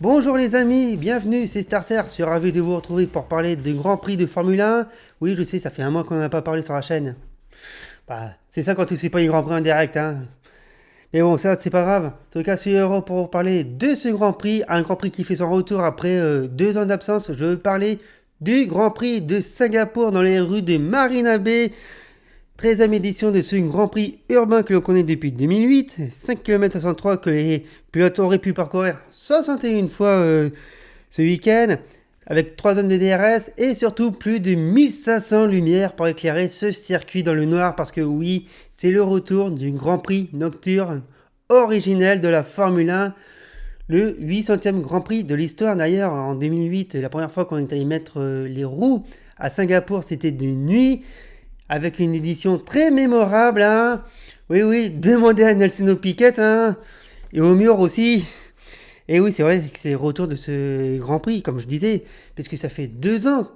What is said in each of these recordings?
Bonjour les amis, bienvenue, c'est Starter, je suis ravi de vous retrouver pour parler du Grand Prix de Formule 1. Oui, je sais, ça fait un mois qu'on n'en a pas parlé sur la chaîne. Bah, c'est ça quand tu sais pas les Grand Prix en direct, hein. Mais bon, ça, c'est pas grave. En tout cas, je suis heureux pour vous parler de ce Grand Prix, un Grand Prix qui fait son retour après 2 ans d'absence. Je veux parler du Grand Prix de Singapour dans les rues de Marina Bay. 13e édition de ce Grand Prix urbain que l'on connaît depuis 2008, 5 km 63 que les pilotes auraient pu parcourir 61 fois ce week-end, avec 3 zones de DRS et surtout plus de 1500 lumières pour éclairer ce circuit dans le noir, parce que oui, c'est le retour du Grand Prix nocturne originel de la Formule 1, le 800e Grand Prix de l'histoire. D'ailleurs, en 2008, la première fois qu'on est allé mettre les roues à Singapour, c'était de nuit, avec une édition très mémorable, hein. Oui, demandez à Nelson Piquet, hein. Et au mur aussi. Et oui, c'est vrai que c'est le retour de ce Grand Prix, comme je disais, puisque ça fait 2 ans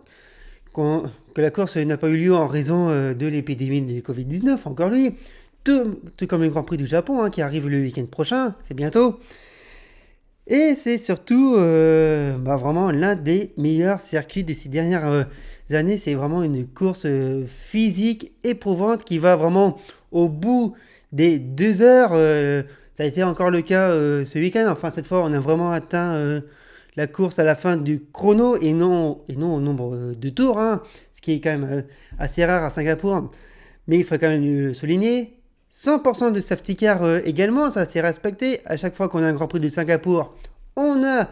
que la course n'a pas eu lieu en raison de l'épidémie de Covid-19, encore lui. Tout comme le Grand Prix du Japon, hein, qui arrive le week-end prochain, c'est bientôt. Et c'est surtout vraiment l'un des meilleurs circuits de ces dernières années. C'est vraiment une course physique éprouvante qui va vraiment au bout des 2 heures. Ça a été encore le cas ce week-end. Enfin, cette fois, on a vraiment atteint la course à la fin du chrono et non au nombre de tours, hein, ce qui est quand même assez rare à Singapour. Mais il faut quand même le souligner. 100% de safety car également, ça s'est respecté. À chaque fois qu'on a un Grand Prix de Singapour, on a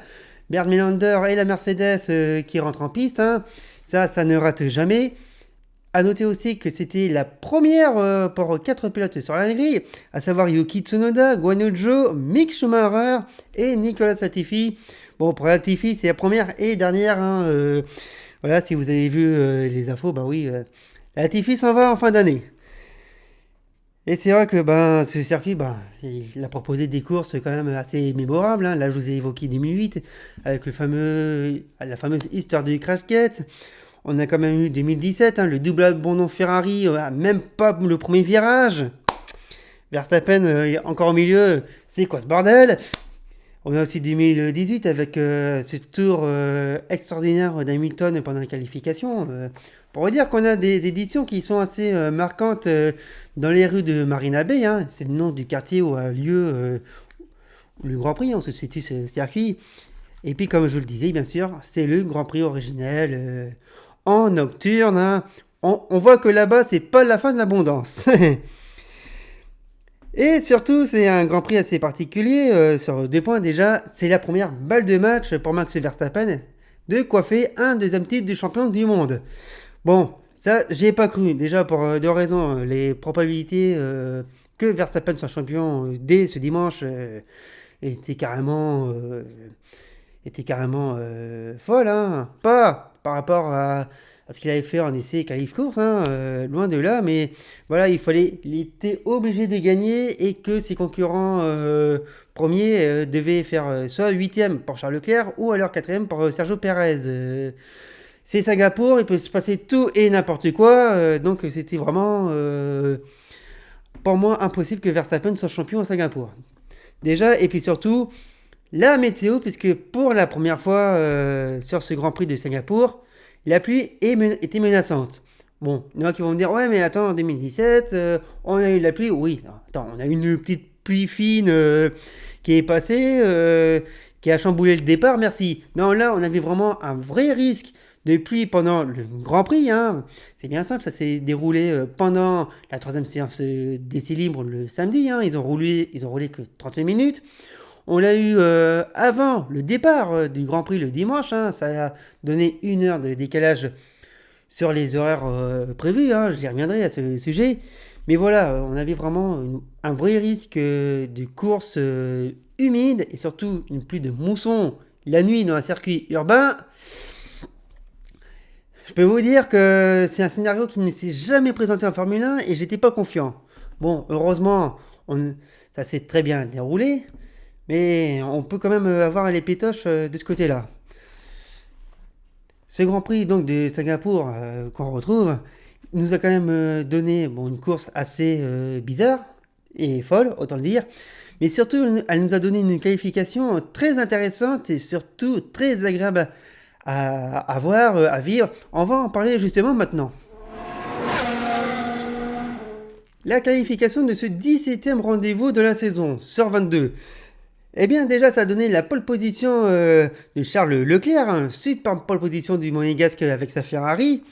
Bernd Melander et la Mercedes qui rentrent en piste, hein. Ça ne rate jamais. A noter aussi que c'était la première pour 4 pilotes sur la grille, à savoir Yuki Tsunoda, Guan Yu Zhou, Mick Schumacher et Nicolas Latifi. Bon, pour Latifi, c'est la première et dernière, hein. Voilà, si vous avez vu les infos, oui, Latifi s'en va en fin d'année. Et c'est vrai que ce circuit, il a proposé des courses quand même assez mémorables, hein. Là, je vous ai évoqué 2008 avec la fameuse histoire du crash gate. On a quand même eu 2017, hein, le double abandon Ferrari, même pas le premier virage. Verstappen encore au milieu, c'est quoi ce bordel? On a aussi 2018 avec ce tour extraordinaire d'Hamilton pendant la qualification. Pour vous dire qu'on a des éditions qui sont assez marquantes dans les rues de Marina Bay, hein. C'est le nom du quartier où a lieu le Grand Prix, on se situe ce circuit. Et puis, comme je vous le disais, bien sûr, c'est le Grand Prix originel en nocturne, hein. On voit que là-bas, c'est pas la fin de l'abondance. Et surtout, c'est un Grand Prix assez particulier sur 2 points. Déjà, c'est la première balle de match pour Max Verstappen de coiffer un 2e titre de champion du monde. Bon, ça, j'y ai pas cru. Déjà, pour 2 raisons. Les probabilités que Verstappen soit champion dès ce dimanche étaient carrément folles, hein. Pas par rapport à ce qu'il avait fait en essai qualif course, hein, loin de là, mais voilà, il était obligé de gagner et que ses concurrents premiers devaient faire soit 8e pour Charles Leclerc ou alors 4e pour Sergio Perez. C'est Singapour, il peut se passer tout et n'importe quoi, donc c'était vraiment pour moi impossible que Verstappen soit champion à Singapour. Déjà, et puis surtout, la météo, puisque pour la première fois sur ce Grand Prix de Singapour, la pluie était menaçante. Bon, il y en a qui vont me dire, ouais, mais attends, en 2017, on a eu de la pluie. Oui, attends, on a eu une petite pluie fine qui est passée, qui a chamboulé le départ, merci. Non, là, on avait vraiment un vrai risque de pluie pendant le Grand Prix, hein. C'est bien simple, ça s'est déroulé pendant la 3e séance d'essai libre le samedi, hein. Ils ont roulé que 30 minutes. On l'a eu avant le départ du Grand Prix le dimanche, hein. Ça a donné 1 heure de décalage sur les horaires prévus, hein. J'y reviendrai à ce sujet. Mais voilà, on avait vraiment un vrai risque de course humide et surtout une pluie de mousson la nuit dans un circuit urbain. Je peux vous dire que c'est un scénario qui ne s'est jamais présenté en Formule 1 et j'étais pas confiant. Bon, heureusement, ça s'est très bien déroulé. Mais on peut quand même avoir les pétoches de ce côté-là. Ce Grand Prix donc de Singapour qu'on retrouve nous a quand même donné une course assez bizarre et folle, autant le dire. Mais surtout, elle nous a donné une qualification très intéressante et surtout très agréable à voir, à vivre. On va en parler justement maintenant. La qualification de ce 17e rendez-vous de la saison sur 22. Eh bien déjà ça a donné la pole position de Charles Leclerc, super pole position du Monégasque avec sa Ferrari.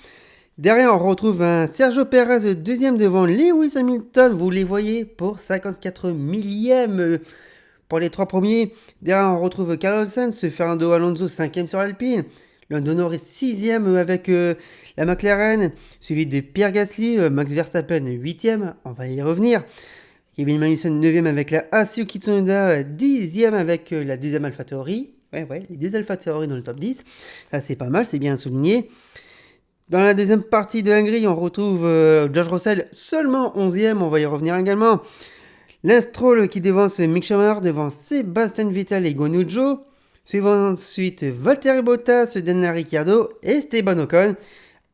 Derrière on retrouve un Sergio Perez deuxième devant Lewis Hamilton, vous les voyez pour 54 millième pour les trois premiers. Derrière on retrouve Carlos Sainz, Fernando Alonso 5e sur l'Alpine, Lando Norris 6e avec la McLaren, suivi de Pierre Gasly, Max Verstappen 8e, on va y revenir. Kevin Magnussen 9e avec la Haas, Yuki Tsunoda 10e avec la deuxième AlphaTauri. Ouais, les deux AlphaTauri dans le top 10. Ça c'est pas mal, c'est bien souligné. Dans la deuxième partie de Hongrie, on retrouve George Russell seulement 11e, on va y revenir également. Lance Stroll qui devance Mick Schumacher devant Sébastien Vettel et Guan Yu Zhou. Suivant ensuite Valtteri Bottas, Daniel Ricciardo, Esteban Ocon,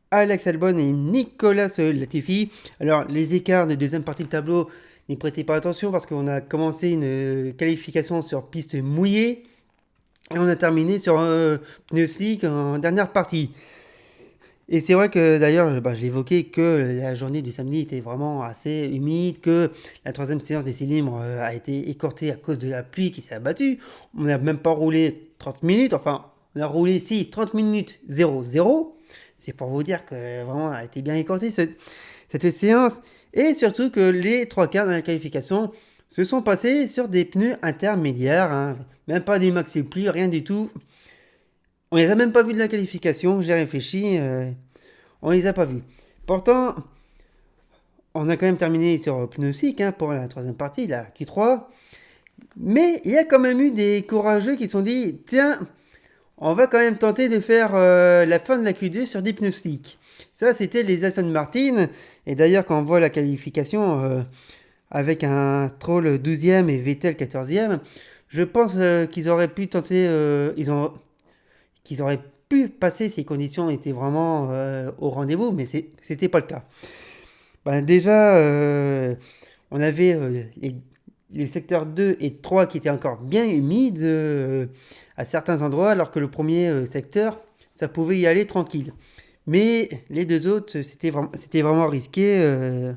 Alex Albon et Nicolas Latifi. Alors les écarts de deuxième partie de tableau, n'y prêtez pas attention parce qu'on a commencé une qualification sur piste mouillée et on a terminé sur pneu slick en dernière partie. Et c'est vrai que d'ailleurs, je l'évoquais, que la journée du samedi était vraiment assez humide, que la troisième séance des cylindres a été écortée à cause de la pluie qui s'est abattue. On n'a même pas roulé 30 minutes, enfin, on a roulé 30 minutes 0-0. C'est pour vous dire que vraiment, elle a été bien écortée cette séance. Et surtout que les trois quarts de la qualification se sont passés sur des pneus intermédiaires, hein. Même pas des maxi plis, rien du tout. On les a même pas vus de la qualification, j'ai réfléchi, on les a pas vus. Pourtant, on a quand même terminé sur pneu slick pour la troisième partie, la Q3. Mais il y a quand même eu des courageux qui se sont dit, tiens, on va quand même tenter de faire la fin de la Q2 sur des pneus slick. Ça, c'était les Aston Martin. Et d'ailleurs, quand on voit la qualification avec un Stroll 12e et Vettel 14e, je pense qu'ils auraient pu tenter, qu'ils auraient pu passer, ces conditions étaient vraiment au rendez-vous, mais c'était pas le cas. Déjà, on avait les secteurs 2 et 3 qui étaient encore bien humides à certains endroits, alors que le premier secteur, ça pouvait y aller tranquille. Mais les deux autres, c'était vraiment risqué.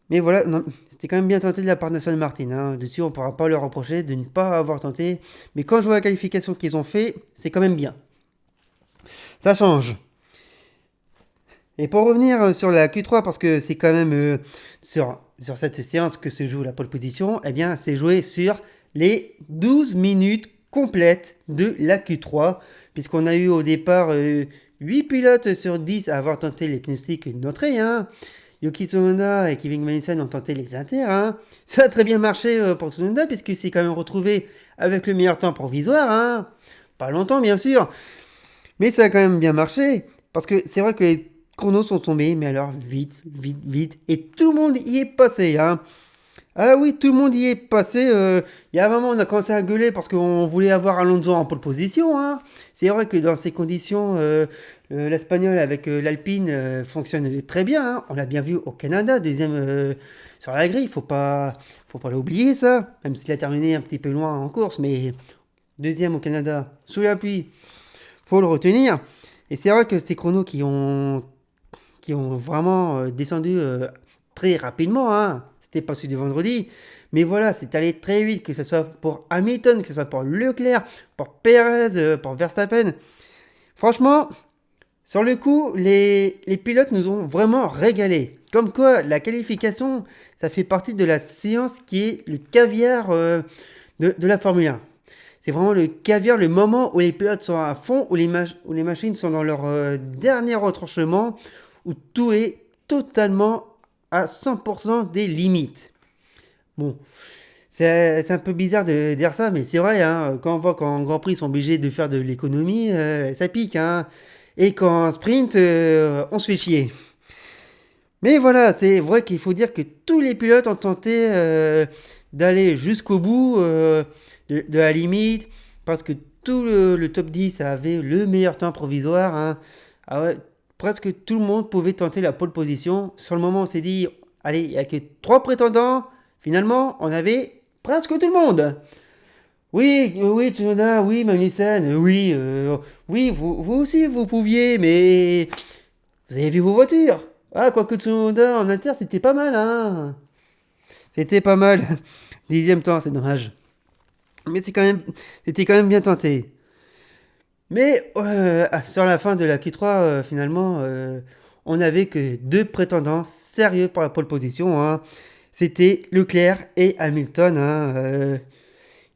Mais voilà, non, c'était quand même bien tenté de la part de Aston Martin. Dessus, on ne pourra pas leur reprocher de ne pas avoir tenté. Mais quand je vois la qualification qu'ils ont fait, c'est quand même bien. Ça change. Et pour revenir sur la Q3, parce que c'est quand même sur cette séance que se joue la pole position, eh bien, c'est joué sur les 12 minutes complètes de la Q3, puisqu'on a eu au départ 8 pilotes sur 10 à avoir tenté les pneus slick d'entrée. Yuki Tsunoda et Kevin Magnussen ont tenté les inters. Ça a très bien marché pour Tsunoda, puisqu'il s'est quand même retrouvé avec le meilleur temps provisoire. Pas longtemps, bien sûr. Mais ça a quand même bien marché, parce que c'est vrai que les chronos sont tombés, mais alors vite. Et tout le monde y est passé. Ah oui, tout le monde y est passé. Il y a un moment, on a commencé à gueuler parce qu'on voulait avoir Alonso en pole position. C'est vrai que dans ces conditions, l'Espagnol avec l'Alpine fonctionne très bien. On l'a bien vu au Canada, deuxième sur la grille. Faut pas l'oublier ça, même s'il a terminé un petit peu loin en course, mais deuxième au Canada, sous la pluie, faut le retenir. Et c'est vrai que ces chronos qui ont vraiment descendu très rapidement. C'était pas celui de vendredi, mais voilà, c'est allé très vite, que ce soit pour Hamilton, que ce soit pour Leclerc, pour Perez, pour Verstappen. Franchement, sur le coup, les pilotes nous ont vraiment régalé. Comme quoi, la qualification, ça fait partie de la séance qui est le caviar de la Formule 1. C'est vraiment le caviar, le moment où les pilotes sont à fond, où les machines sont dans leur dernier retranchement, où tout est totalement à 100% des limites. Bon, c'est un peu bizarre de dire ça, mais c'est vrai, quand on voit qu'en Grand Prix ils sont obligés de faire de l'économie, ça pique. Et qu'en sprint, on se fait chier. Mais voilà, c'est vrai qu'il faut dire que tous les pilotes ont tenté d'aller jusqu'au bout de la limite, parce que tout le top 10 avait le meilleur temps provisoire. Hein. Ah ouais, presque tout le monde pouvait tenter la pole position. Sur le moment, on s'est dit, allez, il n'y a que 3 prétendants. Finalement, on avait presque tout le monde. Oui, oui, Tsunoda, oui, Magnussen, oui, oui, vous aussi, vous pouviez, mais vous avez vu vos voitures. Ah, quoique Tsunoda en inter, c'était pas mal, hein. C'était pas mal. 10e temps, c'est dommage. Mais c'était quand même bien tenté. Mais sur la fin de la Q3, finalement, on n'avait que 2 prétendants sérieux pour la pole position. Hein. C'était Leclerc et Hamilton, hein,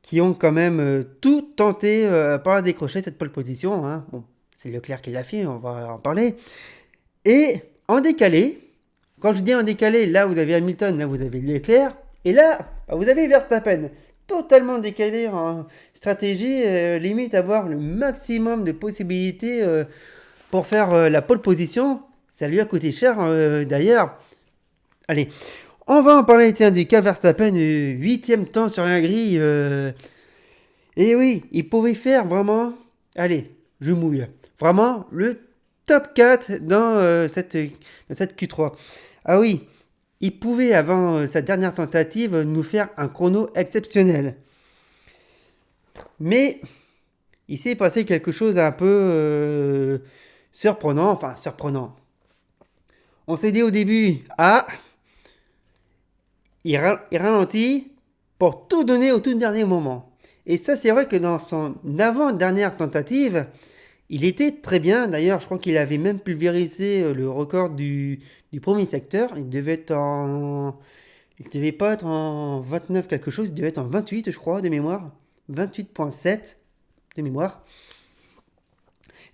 qui ont quand même tout tenté pour décrocher cette pole position. Hein. Bon, c'est Leclerc qui l'a fait, on va en parler. Et en décalé, quand je dis en décalé, là vous avez Hamilton, là vous avez Leclerc, et là vous avez Verstappen, totalement décalé en stratégie, limite avoir le maximum de possibilités pour faire la pole position. Ça lui a coûté cher d'ailleurs. Allez, on va en parler tiens, du cas Verstappen, 8e temps sur la grille. Et oui, il pouvait faire vraiment, allez, je mouille, vraiment le top 4 dans cette Q3. Ah oui, il pouvait, avant sa dernière tentative, nous faire un chrono exceptionnel. Mais il s'est passé quelque chose un peu surprenant. Enfin, surprenant. On s'est dit au début, il ralentit pour tout donner au tout dernier moment. Et ça, c'est vrai que dans son avant-dernière tentative, il était très bien. D'ailleurs, je crois qu'il avait même pulvérisé le record du premier secteur. Il devait pas être en 29 quelque chose, il devait être en 28, je crois, de mémoire. 28.7 de mémoire.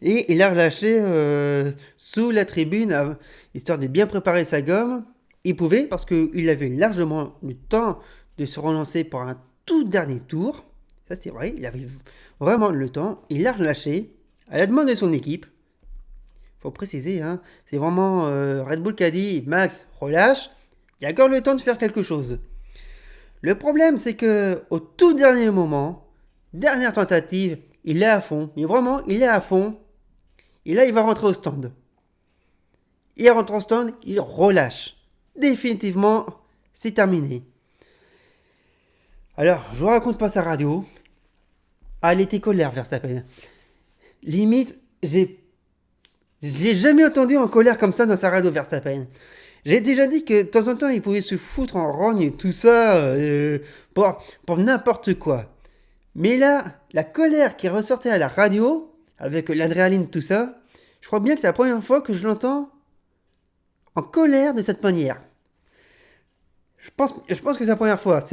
Et il a relâché sous la tribune, histoire de bien préparer sa gomme. Il pouvait, parce qu'il avait largement le temps de se relancer pour un tout dernier tour. Ça, c'est vrai, il avait vraiment le temps. Il l'a relâché à la demande de son équipe. Faut préciser, hein, c'est vraiment Red Bull qui a dit « Max, relâche, il y a encore le temps de faire quelque chose ». Le problème, c'est que au tout dernier moment, dernière tentative, il est à fond. Mais vraiment, il est à fond. Et là, il va rentrer au stand. Il rentre au stand, il relâche. Définitivement, c'est terminé. Alors, je vous raconte pas sa radio. Ah, elle était colère, Verstappen. Limite, je l'ai jamais entendu en colère comme ça dans sa radio, Verstappen. J'ai déjà dit que de temps en temps, il pouvait se foutre en rogne et tout ça pour n'importe quoi. Mais là, la colère qui ressortait à la radio, avec l'adrénaline, tout ça, je crois bien que c'est la première fois que je l'entends en colère de cette manière. Je pense que c'est la première fois.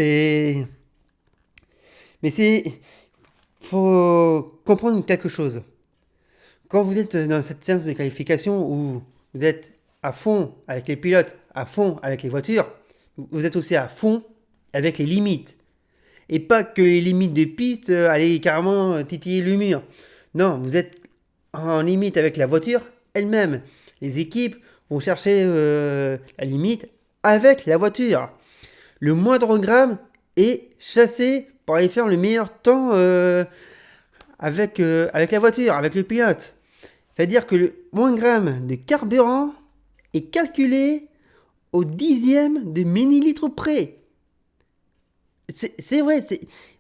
Mais faut comprendre quelque chose. Quand vous êtes dans cette séance de qualification où vous êtes à fond avec les pilotes, à fond avec les voitures, vous êtes aussi à fond avec les limites. Et pas que les limites de piste, allez carrément titiller le mur. Non, vous êtes en limite avec la voiture elle-même. Les équipes vont chercher la limite avec la voiture. Le moindre gramme est chassé pour aller faire le meilleur temps avec la voiture, avec le pilote. C'est-à-dire que le moins gramme de carburant est calculé au dixième de millilitre près. C'est vrai,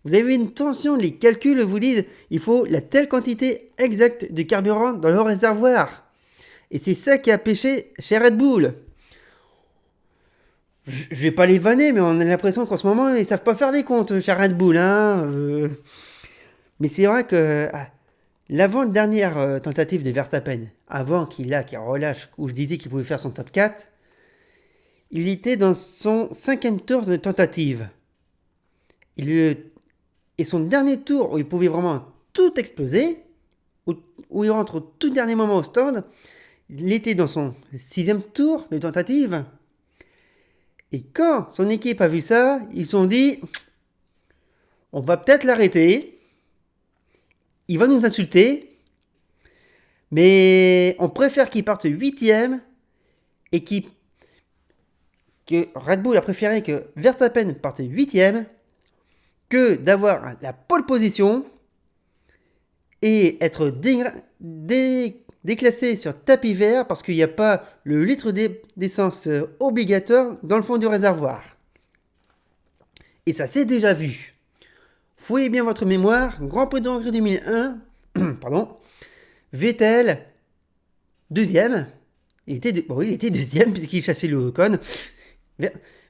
vous avez une tension, les calculs vous disent il faut la telle quantité exacte de carburant dans le réservoir. Et c'est ça qui a pêché chez Red Bull. Je vais pas les vanner, mais on a l'impression qu'en ce moment, ils savent pas faire les comptes chez Red Bull. Hein, Mais c'est vrai que l'avant-dernière tentative de Verstappen, avant qu'il relâche, où je disais qu'il pouvait faire son top 4, il était dans son 5e tour de tentative. Et son dernier tour, où il pouvait vraiment tout exploser, où il rentre au tout dernier moment au stand, il était dans son 6e tour de tentative. Et quand son équipe a vu ça, ils se sont dit, on va peut-être l'arrêter, il va nous insulter, mais on préfère qu'il parte 8e et que Red Bull a préféré que Verstappen parte 8e que d'avoir la pole position et être déclassé sur tapis vert parce qu'il n'y a pas le litre d'essence obligatoire dans le fond du réservoir. Et ça s'est déjà vu. Fouillez bien votre mémoire, Grand Prix de Hongrie 2001, pardon, Vettel, deuxième. Il était deuxième puisqu'il chassait le Ocon.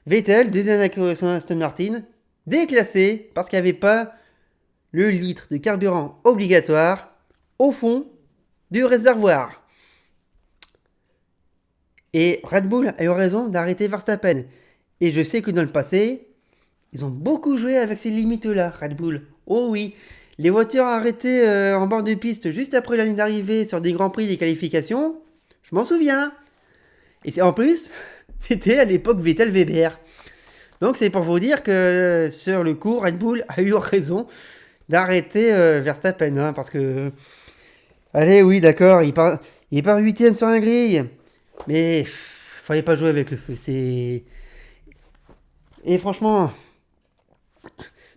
Vettel, deuxième avec son Aston Martin, déclassé parce qu'il n'y avait pas le litre de carburant obligatoire au fond du réservoir. Et Red Bull a eu raison d'arrêter Verstappen. Et je sais que dans le passé, ils ont beaucoup joué avec ces limites-là, Red Bull. Oh oui, les voitures arrêtées en bord de piste juste après la ligne d'arrivée sur des grands prix des qualifications, je m'en souviens. Et en plus, c'était à l'époque Vettel-Weber. Donc c'est pour vous dire que sur le coup, Red Bull a eu raison d'arrêter Verstappen. Hein, parce que... Allez, oui, d'accord, il part 8ème sur la grille. Mais fallait pas jouer avec le feu. Et franchement,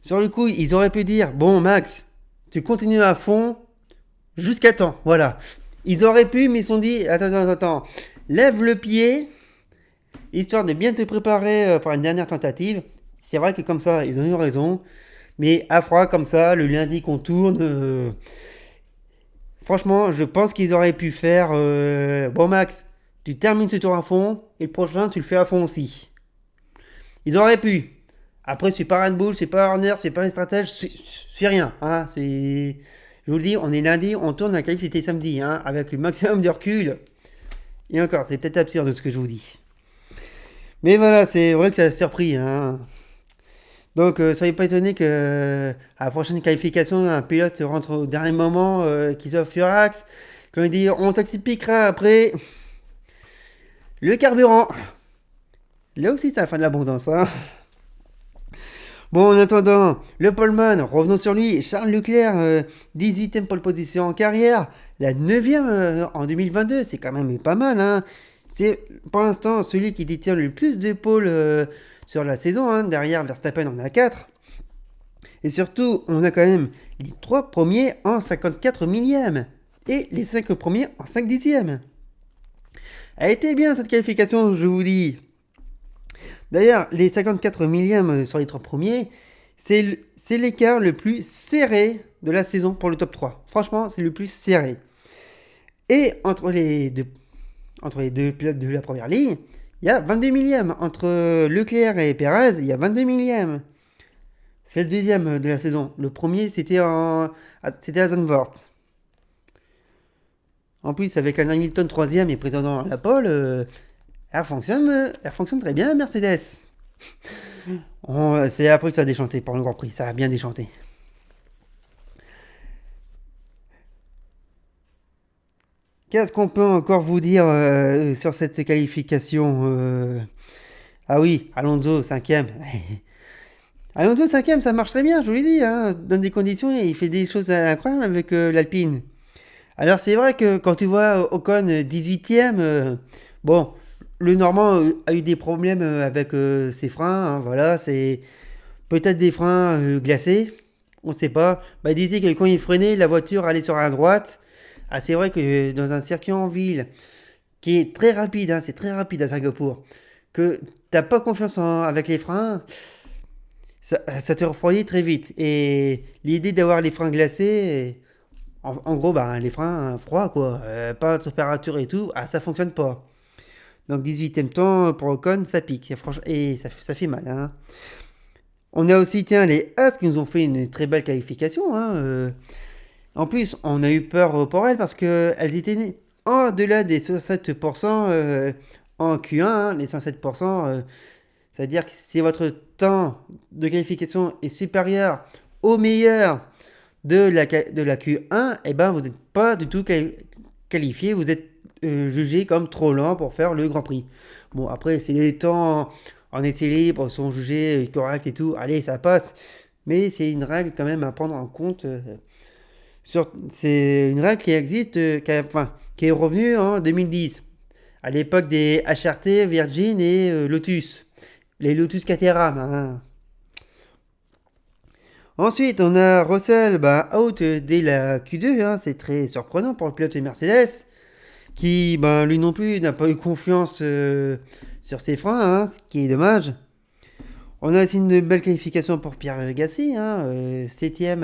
sur le coup, ils auraient pu dire, bon Max, tu continues à fond jusqu'à temps. Voilà. Ils auraient pu, mais ils se sont dit, attends, lève le pied, histoire de bien te préparer pour une dernière tentative. C'est vrai que comme ça, ils ont eu raison. Mais à froid, comme ça, le lundi qu'on tourne... Franchement, je pense qu'ils auraient pu faire... bon Max, tu termines ce tour à fond, et le prochain, tu le fais à fond aussi. Ils auraient pu. Après, c'est pas Red Bull, c'est pas Horner, c'est pas les stratèges, c'est rien. Hein, je vous le dis, on est lundi, on tourne, la qualif c'était samedi, hein, avec le maximum de recul. Et encore, c'est peut-être absurde ce que je vous dis. Mais voilà, c'est vrai que ça a surpris. Hein. Donc, soyez pas étonnés que à la prochaine qualification, un pilote rentre au dernier moment, qu'il soit furax. Quand il dit on t'expliquera après le carburant. Là aussi, c'est la fin de l'abondance. Hein. Bon, en attendant, le poleman, revenons sur lui. Charles Leclerc, 18ème pole position en carrière. La 9ème en 2022, c'est quand même pas mal. Hein. C'est pour l'instant celui qui détient le plus de pôles sur la saison. Hein. Derrière Verstappen, on a 4. Et surtout, on a quand même les 3 premiers en 54 millièmes. Et les 5 premiers en 5 dixièmes. Elle a été bien cette qualification, je vous dis. D'ailleurs, les 54 millièmes sur les 3 premiers, c'est l'écart le plus serré de la saison pour le top 3. Franchement, c'est le plus serré. Et entre les deux pilotes de la première ligne, il y a 22 millièmes. Entre Leclerc et Perez, il y a 22 millièmes. C'est le deuxième de la saison. Le premier, c'était à Zandvoort. En plus, avec un Hamilton troisième et prétendant à la pole, elle fonctionne très bien, Mercedes. C'est après que ça a déchanté pour le Grand Prix. Ça a bien déchanté. Qu'est-ce qu'on peut encore vous dire sur cette qualification Ah oui, Alonso, 5ème. Alonso, 5ème, ça marche très bien, je vous l'ai dit. Hein. Dans des conditions, il fait des choses incroyables avec l'Alpine. Alors, c'est vrai que quand tu vois Ocon 18ème, bon, le Normand a eu des problèmes avec ses freins. Hein, voilà, c'est peut-être des freins glacés. On ne sait pas. Bah, il disait que quand il freinait, la voiture allait sur la droite. Ah, c'est vrai que dans un circuit en ville qui est très rapide, hein, c'est très rapide à Singapour, que t'as pas confiance avec les freins, ça te refroidit très vite. Et l'idée d'avoir les freins glacés, en gros, bah, les freins froids, quoi, pas de température et tout, ça fonctionne pas. Donc 18ème temps pour Ocon, ça pique, et ça fait mal. Hein. On a aussi les As qui nous ont fait une très belle qualification. Hein, En plus, on a eu peur pour elles parce qu'elles étaient en-delà des 107% en Q1. Hein, les 107%, ça veut dire que si votre temps de qualification est supérieur au meilleur de la Q1, eh ben, vous n'êtes pas du tout qualifié. Vous êtes jugé comme trop lent pour faire le Grand Prix. Bon, après, si les temps en essai libre sont jugés corrects et tout, allez, ça passe. Mais c'est une règle quand même à prendre en compte. C'est une règle qui existe, qui est revenue en 2010, à l'époque des HRT, Virgin et Lotus. Les Lotus Caterham. Hein. Ensuite, on a Russell, out dès la Q2, hein, c'est très surprenant pour le pilote de Mercedes, qui, lui non plus, n'a pas eu confiance sur ses freins, hein, ce qui est dommage. On a aussi une belle qualification pour Pierre Gasly, hein, 7ème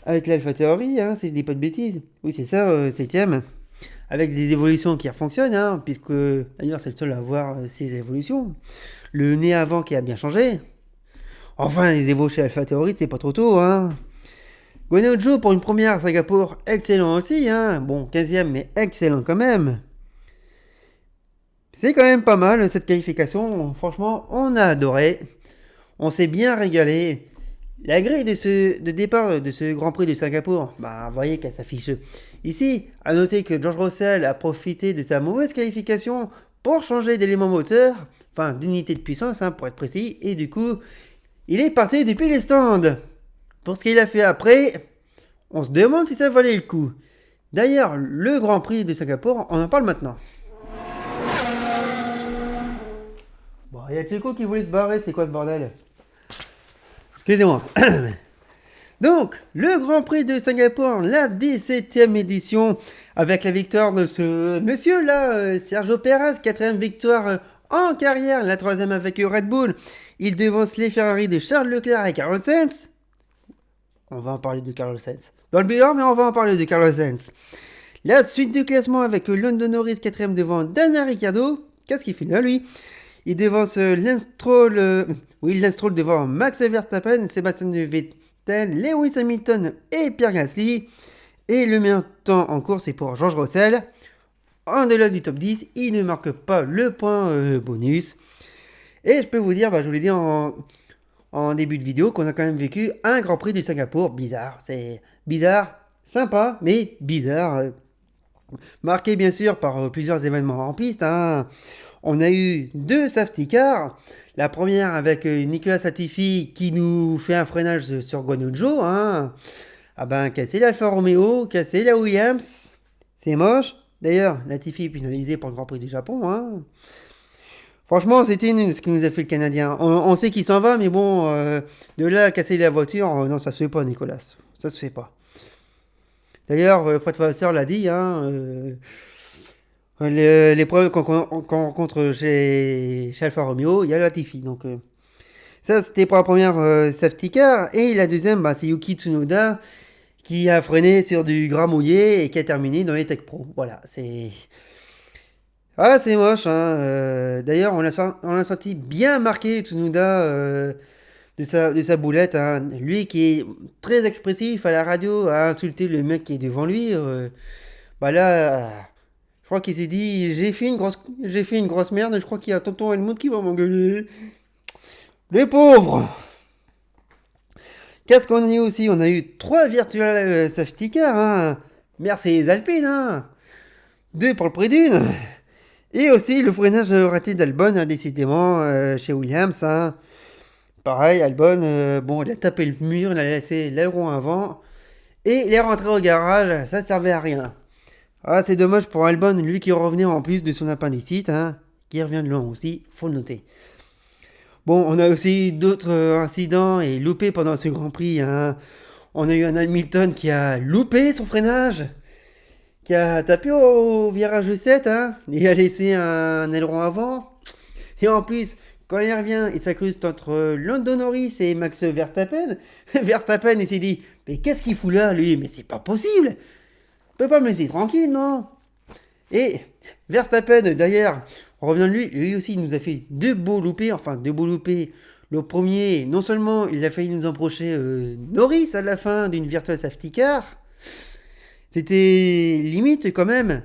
avec l'AlphaTauri, hein, si je dis pas de bêtises. Oui, c'est ça, 7ème. Avec des évolutions qui fonctionnent, hein, puisque d'ailleurs c'est le seul à avoir ces évolutions. Le nez avant qui a bien changé. Enfin, les évolutions chez AlphaTauri, c'est pas trop tôt, hein. Guan Yu Zhou pour une première à Singapour, excellent aussi, hein. Bon, 15ème, mais excellent quand même. C'est quand même pas mal cette qualification. Franchement, on a adoré. On s'est bien régalé. La grille de départ de ce Grand Prix de Singapour, vous voyez qu'elle s'affiche ici. À noter que George Russell a profité de sa mauvaise qualification pour changer d'élément moteur, enfin d'unité de puissance, hein, pour être précis. Et du coup, il est parti depuis les stands. Pour ce qu'il a fait après, on se demande si ça valait le coup. D'ailleurs, le Grand Prix de Singapour, on en parle maintenant. Bon, il y a Checo qui voulait se barrer, c'est quoi ce bordel? Excusez-moi. Donc, le Grand Prix de Singapour, la 17e édition, avec la victoire de ce monsieur-là, Sergio Perez, 4e victoire en carrière, la 3e avec Red Bull. Il devance les Ferrari de Charles Leclerc et Carlos Sainz. On va en parler de Carlos Sainz dans le bilan, mais on va en parler de Carlos Sainz. La suite du classement avec Lando Norris, 4e devant Daniel Ricciardo. Qu'est-ce qu'il fait là, lui? Il devance Lance Stroll devant Max Verstappen, Sébastien Vettel, Lewis Hamilton et Pierre Gasly. Et le meilleur temps en course est pour George Russell. En delà du top 10, il ne marque pas le point bonus. Et je peux vous dire, je vous l'ai dit en début de vidéo, qu'on a quand même vécu un Grand Prix du Singapour bizarre. C'est bizarre, sympa, mais bizarre. Marqué bien sûr par plusieurs événements en piste, hein. On a eu 2 safety cars. La première avec Nicolas Latifi qui nous fait un freinage sur Guan Yu Zhou, hein. Cassé l'Alfa Romeo, cassé la Williams. C'est moche. D'ailleurs, Latifi est pénalisé pour le Grand Prix du Japon, hein. Franchement, c'était ce qui nous a fait le Canadien. On sait qu'il s'en va, mais bon, de là à casser la voiture, non, ça se fait pas, Nicolas. Ça se fait pas. D'ailleurs, Fred Vasseur l'a dit, hein. Les problèmes qu'on rencontre chez Alfa Romeo, il y a Latifi. Donc, ça, c'était pour la première safety car. Et la deuxième, c'est Yuki Tsunoda qui a freiné sur du gras mouillé et qui a terminé dans les Tech Pro. Voilà, c'est... Ah, c'est moche, hein. D'ailleurs, on l'a senti bien marqué, Tsunoda, de sa boulette, hein. Lui qui est très expressif à la radio, a insulté le mec qui est devant lui. Là... Je crois qu'il s'est dit, j'ai fait une grosse merde, je crois qu'il y a tonton Helmut qui va m'engueuler. Les pauvres! Qu'est-ce qu'on a eu aussi? On a eu 3 virtual safety cars, hein. Mercedes Alpine, hein. 2 pour le prix d'une. Et aussi le freinage raté d'Albon, hein, décidément, chez Williams, hein. Pareil, Albon, il a tapé le mur, il a laissé l'aileron avant. Et il est rentré au garage, ça ne servait à rien. Ah, c'est dommage pour Albon, lui qui revenait en plus de son appendicite, hein, qui revient de loin aussi, faut le noter. Bon, on a aussi d'autres incidents et loupés pendant ce Grand Prix, hein. On a eu un Hamilton qui a loupé son freinage, qui a tapé au virage 7, hein. Il a laissé un aileron avant. Et en plus, quand il revient, il s'accruste entre Lando Norris et Max Verstappen. Verstappen, il s'est dit, mais qu'est-ce qu'il fout là, lui? Mais c'est pas possible! Peut pas me laisser tranquille, non? Et Verstappen, d'ailleurs, on revient de lui aussi, il nous a fait 2 beaux loupés, Le premier, non seulement il a failli nous embrocher Norris à la fin d'une virtual safety car, c'était limite quand même.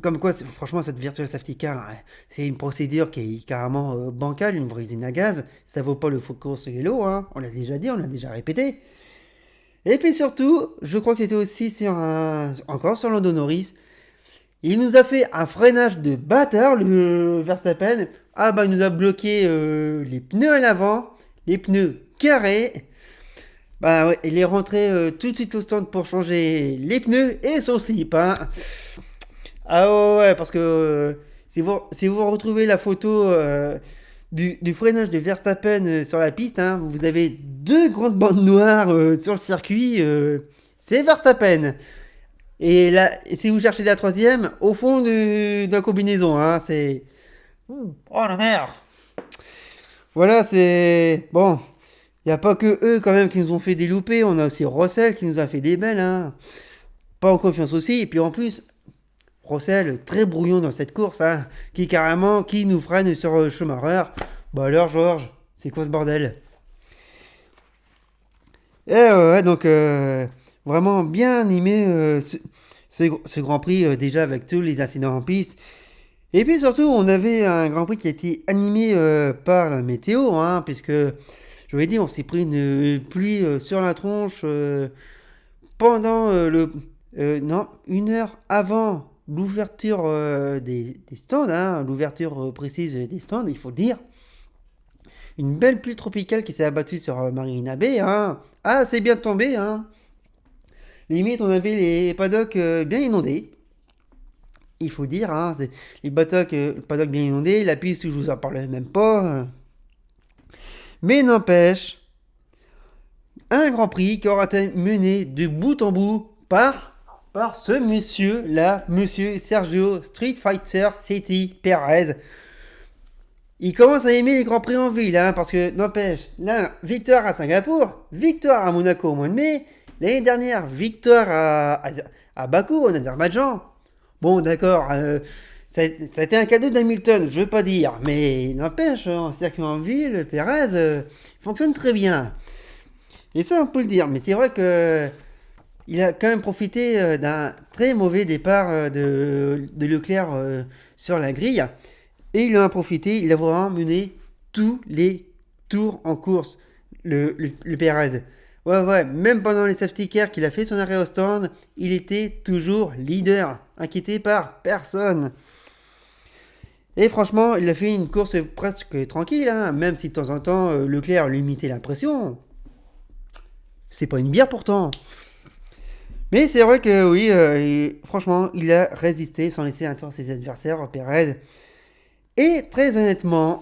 Comme quoi, franchement, cette virtual safety car, c'est une procédure qui est carrément bancale, une vraie usine à gaz. Ça vaut pas le focus yellow, hein. On l'a déjà dit, on l'a déjà répété. Et puis surtout, je crois que c'était aussi encore sur Lando Norris. Il nous a fait un freinage de bâtard, le Verstappen. Il nous a bloqué les pneus à l'avant, les pneus carrés. Il est rentré tout de suite au stand pour changer les pneus et son slip, hein. Ah ouais, parce que si vous retrouvez la photo du freinage de Verstappen sur la piste, hein, vous avez deux grandes bandes noires sur le circuit. C'est Verstappen. Et là, si vous cherchez la troisième, au fond de la combinaison, hein, c'est. Oh la merde! Voilà, c'est. Bon, il n'y a pas que eux quand même qui nous ont fait des loupés, on a aussi Russell qui nous a fait des belles, hein. Pas en confiance aussi, et puis en plus, Russell, très brouillon dans cette course, hein, qui nous freine sur Schumacher. Bah alors, Georges, c'est quoi ce bordel? Et ouais, donc vraiment bien animé ce Grand Prix déjà avec tous les incidents en piste. Et puis surtout, on avait un Grand Prix qui a été animé par la météo, hein, puisque je vous l'ai dit, on s'est pris une pluie sur la tronche pendant non, une heure avant l'ouverture des stands, hein, l'ouverture précise des stands, il faut le dire. Une belle pluie tropicale qui s'est abattue sur Marina Bay, hein. Ah, c'est bien tombé, hein. Limite, on avait les paddocks bien inondés. Il faut dire, hein, les paddocks bien inondés, la piste, je vous en parle même pas. Mais n'empêche, un Grand Prix qui aura été mené de bout en bout par ce monsieur-là, monsieur Sergio Street Fighter City Perez. Il commence à aimer les Grands Prix en ville, hein, parce que n'empêche, là, victoire à Singapour, victoire à Monaco au mois de mai, l'année dernière, victoire à Bakou en Azerbaïdjan. Bon, d'accord, ça a été un cadeau d'Hamilton, je veux pas dire, mais n'empêche, en circuit en ville, Perez fonctionne très bien. Et ça, on peut le dire, mais c'est vrai que il a quand même profité d'un très mauvais départ de Leclerc sur la grille. Et il en a profité, il a vraiment mené tous les tours en course, le Perez. Ouais, ouais, même pendant les safety cars qu'il a fait son arrêt au stand, il était toujours leader, inquiété par personne. Et franchement, il a fait une course presque tranquille, hein, même si de temps en temps Leclerc limitait la pression. C'est pas une bière pourtant. Mais c'est vrai que oui, franchement, il a résisté sans laisser un tour à ses adversaires, Perez. Et très honnêtement,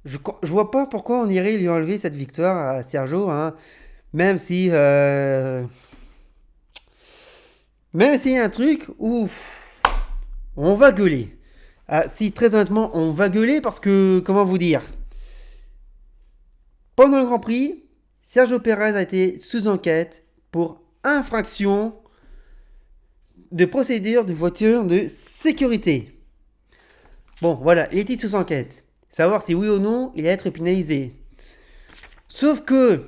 je vois pas pourquoi on irait lui enlever cette victoire à Sergio, hein, même si, même s'il y a un truc où on va gueuler. Ah, si très honnêtement, on va gueuler parce que, comment vous dire, pendant le Grand Prix, Sergio Perez a été sous enquête pour infraction de procédure de voiture de sécurité. Bon, voilà, il était sous enquête. Savoir si oui ou non il allait être pénalisé. Sauf que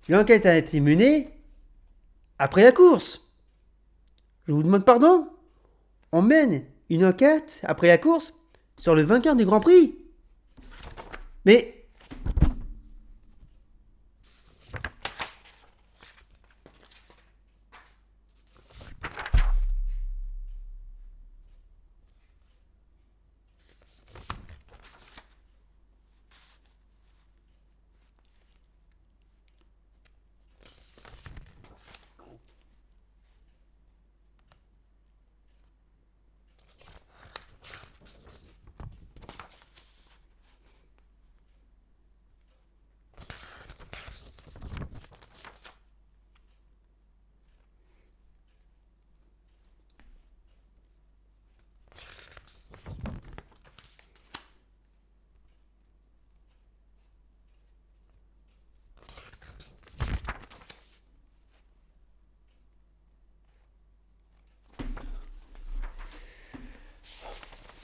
l'enquête a été menée après la course. Je vous demande pardon? On mène une enquête après la course sur le vainqueur du Grand Prix. Mais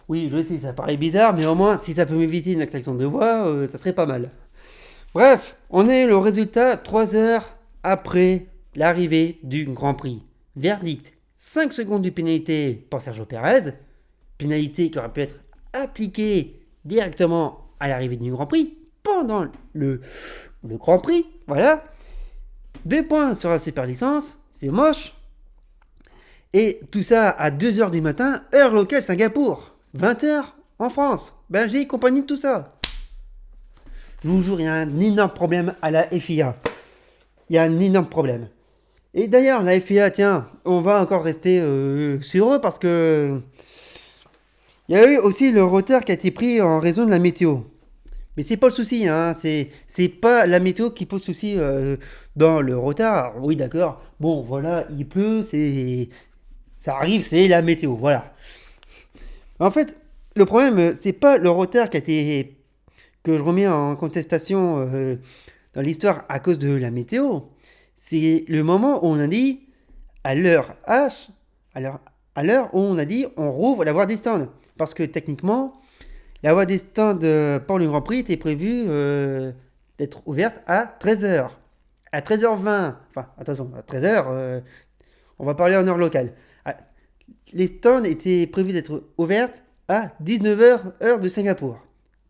oui, je sais, ça paraît bizarre, mais au moins, si ça peut m'éviter une extraction de voix, ça serait pas mal. Bref, on est le résultat 3 heures après l'arrivée du Grand Prix. Verdict, 5 secondes de pénalité pour Sergio Perez, pénalité qui aurait pu être appliquée directement à l'arrivée du Grand Prix, pendant le Grand Prix, voilà. 2 points sur la super licence, c'est moche. Et tout ça à 2 heures du matin, heure locale Singapour. 20 heures en France, Belgique, compagnie, tout ça. Je vous jure, il y a un énorme problème à la FIA. Il y a un énorme problème. Et d'ailleurs, la FIA, tiens, on va encore rester sur eux parce que Il y a eu aussi le retard qui a été pris en raison de la météo. Mais c'est pas le souci, hein. C'est pas la météo qui pose souci dans le retard. Oui, d'accord. Bon, voilà, il pleut, ça arrive, c'est la météo, voilà. En fait, le problème, c'est pas le retard que je remets en contestation dans l'histoire à cause de la météo. C'est le moment où on a dit à l'heure H, à l'heure où on a dit on rouvre la voie des stands. Parce que techniquement, la voie des stands pour le Grand Prix était prévue d'être ouverte à 13h. À 13h20, enfin attention, à 13h, on va parler en heure locale. Les stands étaient prévus d'être ouvertes à 19h heure de Singapour.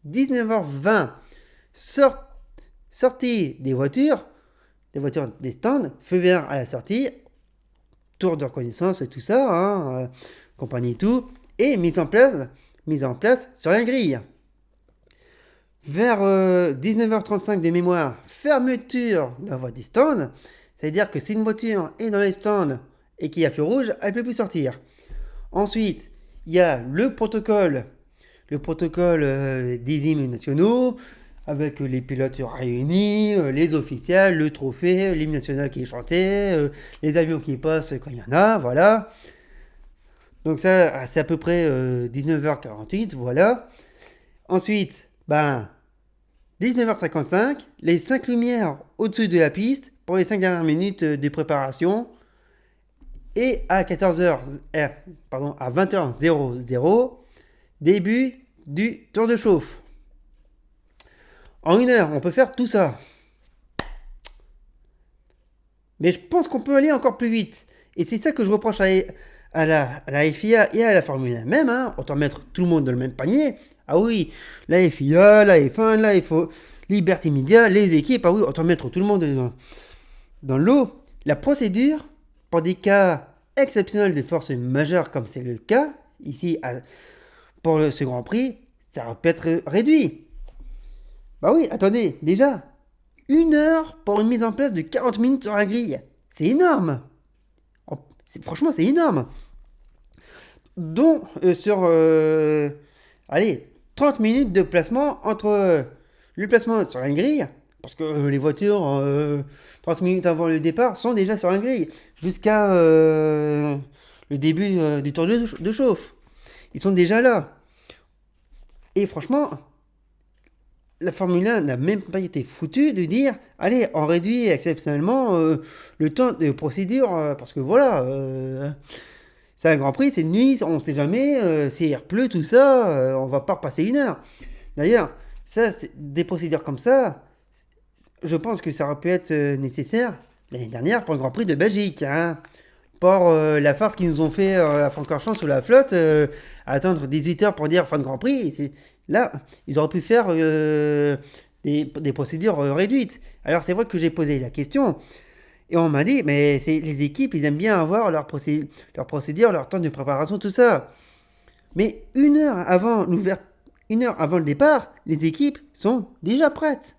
19h20, sortie des voitures des stands, feu vert à la sortie, tour de reconnaissance et tout ça, hein, compagnie et tout, et mise en place sur la grille. Vers 19h35 de mémoire, fermeture de la voie des stands, c'est-à-dire que si une voiture est dans les stands et qu'il y a feu rouge, elle ne peut plus sortir. Ensuite, il y a le protocole des hymnes nationaux, avec les pilotes réunis, les officiels, le trophée, l'hymne national qui est chanté, les avions qui passent quand il y en a, voilà. Donc ça, c'est à peu près 19h48, voilà. Ensuite, 19h55, les 5 lumières au-dessus de la piste pour les 5 dernières minutes de préparation. Et à 20h00, début du tour de chauffe. En une heure, on peut faire tout ça. Mais je pense qu'on peut aller encore plus vite. Et c'est ça que je reproche à la FIA et à la Formule 1 même. Hein. Autant mettre tout le monde dans le même panier. Ah oui, la FIA, la F1, la FO, Liberty Media, les équipes. Ah oui, autant mettre tout le monde dans l'eau. La procédure, pour des cas exceptionnels de force majeure comme c'est le cas, ici pour ce Grand Prix, ça peut être réduit. Bah oui, attendez, déjà, 1 heure pour une mise en place de 40 minutes sur la grille. C'est énorme. Franchement, c'est énorme. Donc, allez, 30 minutes de placement entre le placement sur la grille, parce que les voitures, 30 minutes avant le départ, sont déjà sur la grille, jusqu'à le début du tour de chauffe. Ils sont déjà là. Et franchement, la Formule 1 n'a même pas été foutue de dire allez, on réduit exceptionnellement le temps de procédure, parce que voilà, c'est un Grand Prix, c'est de nuit, on ne sait jamais, s'il pleut, tout ça, on va pas repasser 1 heure. D'ailleurs, ça, des procédures comme ça, je pense que ça aurait pu être nécessaire l'année dernière pour le Grand Prix de Belgique. Hein. Pour la farce qu'ils nous ont fait à Francorchamps sous la flotte, à attendre 18 heures pour dire fin de Grand Prix. Là, ils auraient pu faire des procédures réduites. Alors c'est vrai que j'ai posé la question et on m'a dit, mais les équipes, ils aiment bien avoir leur procédure, leur temps de préparation, tout ça. Mais 1 heure avant 1 heure avant le départ, les équipes sont déjà prêtes.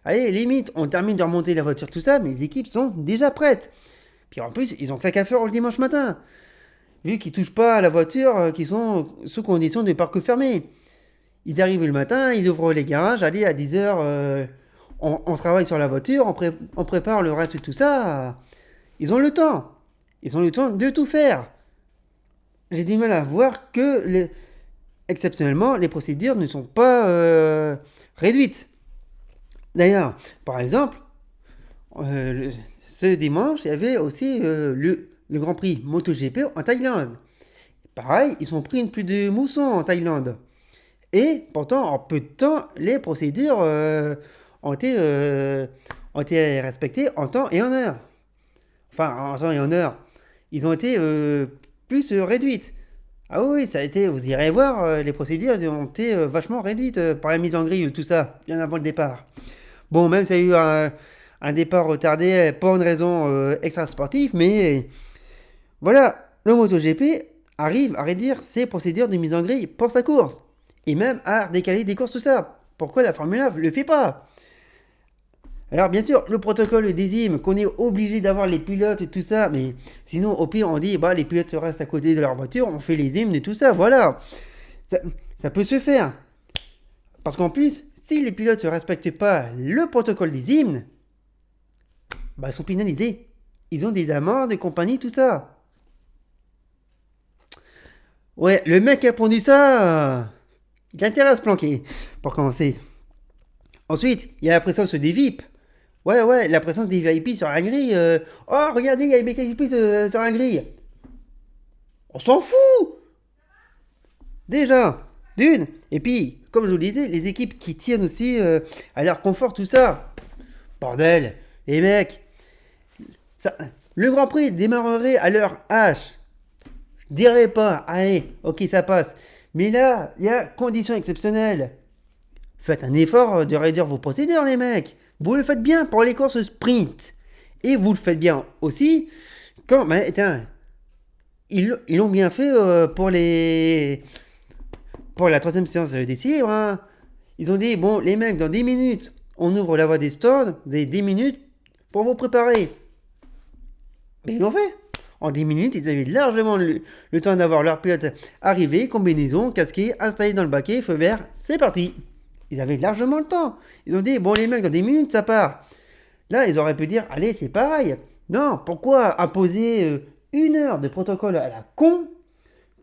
Allez, limite, on termine de remonter la voiture, tout ça, mais les équipes sont déjà prêtes. Puis en plus, ils ont que ça qu'à faire le dimanche matin. Vu qu'ils ne touchent pas à la voiture, qui sont sous condition de parc fermé. Ils arrivent le matin, ils ouvrent les garages, allez, à 10h, on travaille sur la voiture, on prépare le reste de tout ça. Ils ont le temps. Ils ont le temps de tout faire. J'ai du mal à voir que, exceptionnellement, les procédures ne sont pas réduites. D'ailleurs, par exemple, ce dimanche, il y avait aussi le Grand Prix MotoGP en Thaïlande. Pareil, ils ont pris une pluie de mousson en Thaïlande. Et pourtant, en peu de temps, les procédures ont été respectées en temps et en heure. Enfin, en temps et en heure. Ils ont été plus réduites. Ah oui, ça a été, vous irez voir, les procédures ont été vachement réduites par la mise en grille, tout ça, bien avant le départ. Bon, même ça a eu un départ retardé, pas une raison extra-sportive, mais voilà, le MotoGP arrive à réduire ses procédures de mise en grille pour sa course. Et même à décaler des courses, tout ça. Pourquoi la Formule 1 ne le fait pas? Alors bien sûr, le protocole des hymnes, qu'on est obligé d'avoir les pilotes et tout ça, mais sinon au pire on dit, les pilotes restent à côté de leur voiture, on fait les hymnes et tout ça, voilà. Ça, ça peut se faire. Parce qu'en plus, si les pilotes ne respectent pas le protocole des hymnes, bah, ils sont pénalisés. Ils ont des amendes et compagnie, tout ça. Ouais, le mec qui a pondu ça, il a intérêt à se planquer, pour commencer. Ensuite, il y a la présence des VIP. Ouais, la présence des VIP sur la grille. Oh, regardez, il y a les VIP sur la grille. On s'en fout déjà, d'une. Et puis, comme je vous le disais, les équipes qui tiennent aussi à leur confort, tout ça. Bordel, les mecs, ça, le Grand Prix démarrerait à l'heure H. Je dirais pas, allez, ok, ça passe. Mais là, il y a conditions exceptionnelles. Faites un effort de réduire vos procédures, les mecs. Vous le faites bien pour les courses sprint. Et vous le faites bien aussi quand... Mais, tiens, ils l'ont bien fait pour la troisième séance d'équilibre. Hein. Ils ont dit, bon, les mecs, dans 10 minutes, on ouvre la voie des stands. Vous avez 10 minutes pour vous préparer. Mais ils l'ont fait. En 10 minutes, ils avaient largement le temps d'avoir leur pilote arrivé, combinaison, casqué, installé dans le baquet, feu vert, c'est parti. Ils avaient largement le temps. Ils ont dit, bon les mecs, dans 10 minutes, ça part. Là, ils auraient pu dire, allez, c'est pareil. Non, pourquoi imposer 1 heure de protocole à la con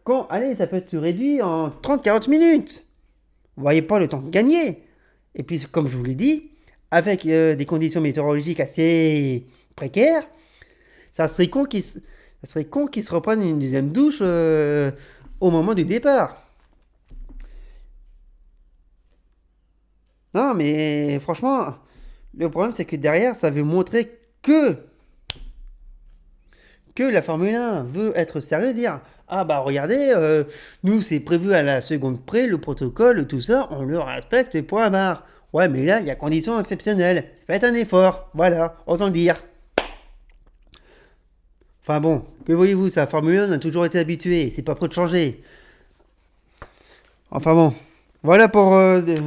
quand, allez, ça peut être réduit en 30-40 minutes. Vous voyez pas le temps gagné. Et puis, comme je vous l'ai dit, avec des conditions météorologiques assez précaires, ça serait con qu'ils se reprennent une deuxième douche au moment du départ. Non, mais franchement, le problème c'est que derrière, ça veut montrer que la Formule 1 veut être sérieux, dire ah bah regardez, nous c'est prévu à la seconde près, le protocole, tout ça, on le respecte, point barre. Ouais, mais là, il y a conditions exceptionnelles. Faites un effort, voilà, autant le dire. Enfin bon, que voulez-vous, ça, Formule 1 a toujours été habitué, c'est pas prêt de changer. Enfin bon, voilà pour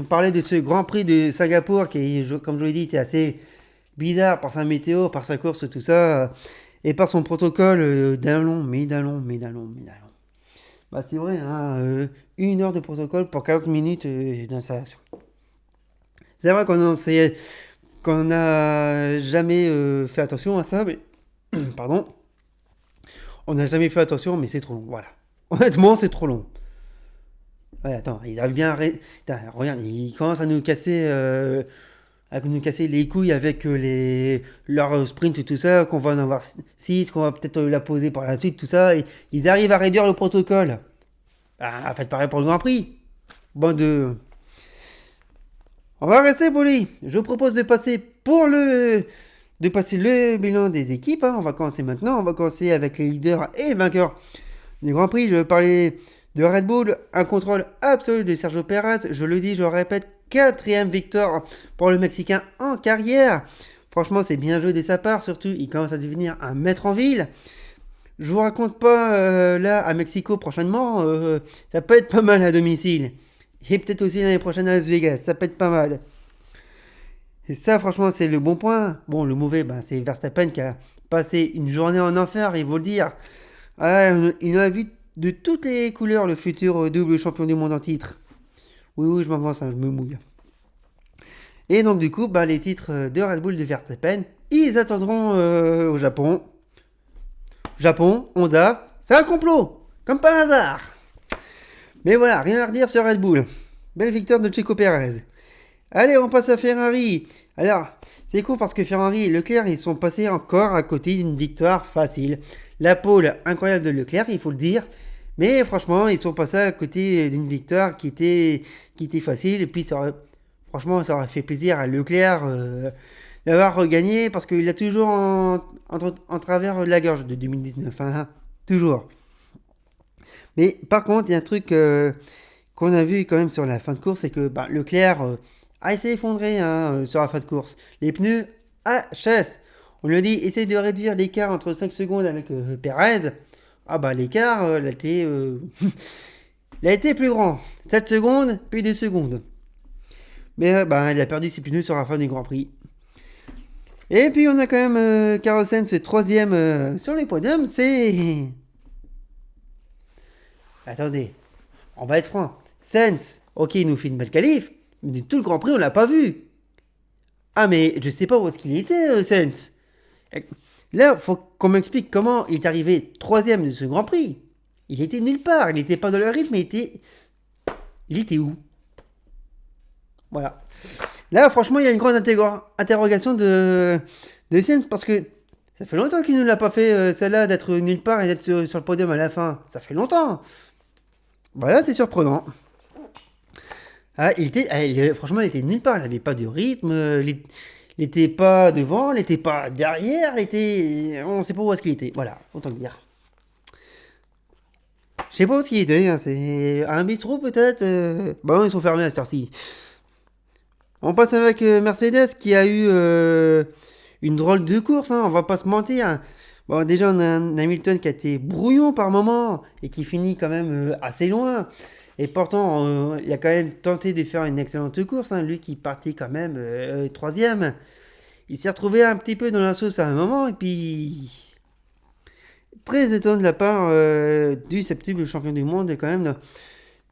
parler de ce Grand Prix de Singapour qui, comme je vous l'ai dit, était assez bizarre par sa météo, par sa course, tout ça, et par son protocole d'un long. Bah c'est vrai, hein, 1 heure de protocole pour 40 minutes d'installation. C'est vrai qu'on n'a jamais fait attention à ça, mais pardon, on n'a jamais fait attention, mais c'est trop long, voilà. Honnêtement, c'est trop long. Ouais, attends, ils arrivent bien à... Putain, regarde, ils commencent à nous casser les couilles avec leurs sprints et tout ça, qu'on va en avoir 6, qu'on va peut-être la poser par la suite, tout ça. Et ils arrivent à réduire le protocole. Ah, faites pareil pour le Grand Prix. Bon de... On va rester poli. Je propose de passer le bilan des équipes. Hein. On va commencer maintenant. On va commencer avec les leaders et vainqueurs du Grand Prix. Je vais parler de Red Bull. Un contrôle absolu de Sergio Pérez. Je le dis, je le répète. 4e victoire pour le Mexicain en carrière. Franchement, c'est bien joué de sa part. Surtout, il commence à devenir un maître en ville. Je vous raconte pas là à Mexico prochainement. Ça peut être pas mal à domicile. Et peut-être aussi l'année prochaine à Las Vegas. Ça peut être pas mal. Et ça, franchement, c'est le bon point. Bon, le mauvais, c'est Verstappen qui a passé une journée en enfer, il faut le dire. Ah, il a vu de toutes les couleurs le futur double champion du monde en titre. Oui, je m'avance, hein, je me mouille. Et donc, du coup, les titres de Red Bull de Verstappen, ils attendront au Japon. Japon, Honda, c'est un complot, comme par hasard. Mais voilà, rien à redire sur Red Bull. Belle victoire de Checo Pérez. Allez, on passe à Ferrari. Alors, c'est cool parce que Ferrari et Leclerc, ils sont passés encore à côté d'une victoire facile. La pole incroyable de Leclerc, il faut le dire. Mais franchement, ils sont passés à côté d'une victoire qui était facile. Et puis, franchement, ça aurait fait plaisir à Leclerc d'avoir gagné parce qu'il a toujours en travers la gorge de 2019. Hein, toujours. Mais par contre, il y a un truc qu'on a vu quand même sur la fin de course, c'est que Leclerc a essayé d'effondrer sur la fin de course. Les pneus HS. On lui a dit, essaye de réduire l'écart entre 5 secondes avec Perez. Ah l'écart, il a été plus grand. 7 secondes, puis 2 secondes. Mais il a perdu ses pneus sur la fin du Grand Prix. Et puis on a quand même Carlos Sainz, 3ème sur les podiums. C'est... Attendez, on va être franc. Sainz, ok, il nous fait une belle qualif, mais tout le Grand Prix, on l'a pas vu. Ah, mais je sais pas où est-ce qu'il était, Sainz. Là, faut qu'on m'explique comment il est arrivé troisième de ce Grand Prix. Il était nulle part, il n'était pas dans le rythme, il était où? Voilà. Là, franchement, il y a une grande interrogation de Sainz parce que ça fait longtemps qu'il ne l'a pas fait, celle-là, d'être nulle part et d'être sur le podium à la fin. Ça fait longtemps. Voilà, c'est surprenant. Ah, franchement, il était nulle part. Il n'avait pas de rythme. Il n'était pas devant, il n'était pas derrière. On ne sait pas où est-ce qu'il était. Voilà, autant le dire. Je sais pas où est-ce qu'il était. Hein, c'est un bistrot peut-être. Bon, ils sont fermés à cette heure-ci. On passe avec Mercedes qui a eu une drôle de course. Hein, on va pas se mentir. Bon, déjà, on a un Hamilton qui a été brouillon par moment et qui finit quand même assez loin. Et pourtant, il a quand même tenté de faire une excellente course. Hein, lui qui partit quand même troisième. Il s'est retrouvé un petit peu dans la sauce à un moment. Et puis, très étonnant de la part du septuple champion du monde quand même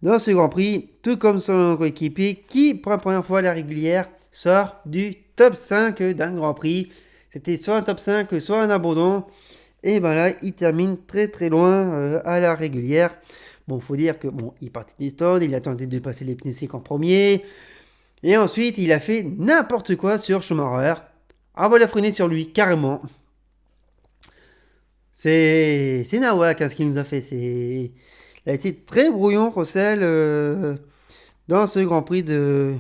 dans ce Grand Prix. Tout comme son coéquipier qui, pour la première fois à la régulière, sort du top 5 d'un Grand Prix. C'était soit un top 5, soit un abandon. Et ben là, il termine très très loin à la régulière. Bon, faut dire que bon, il partait des stands, il a tenté de passer les pneus secs en premier. Et ensuite, il a fait n'importe quoi sur Schumacher. Ah, bah, il a freiné sur lui, carrément. C'est Nawak hein, ce qu'il nous a fait. Il a été très brouillon, Russell, dans ce Grand Prix de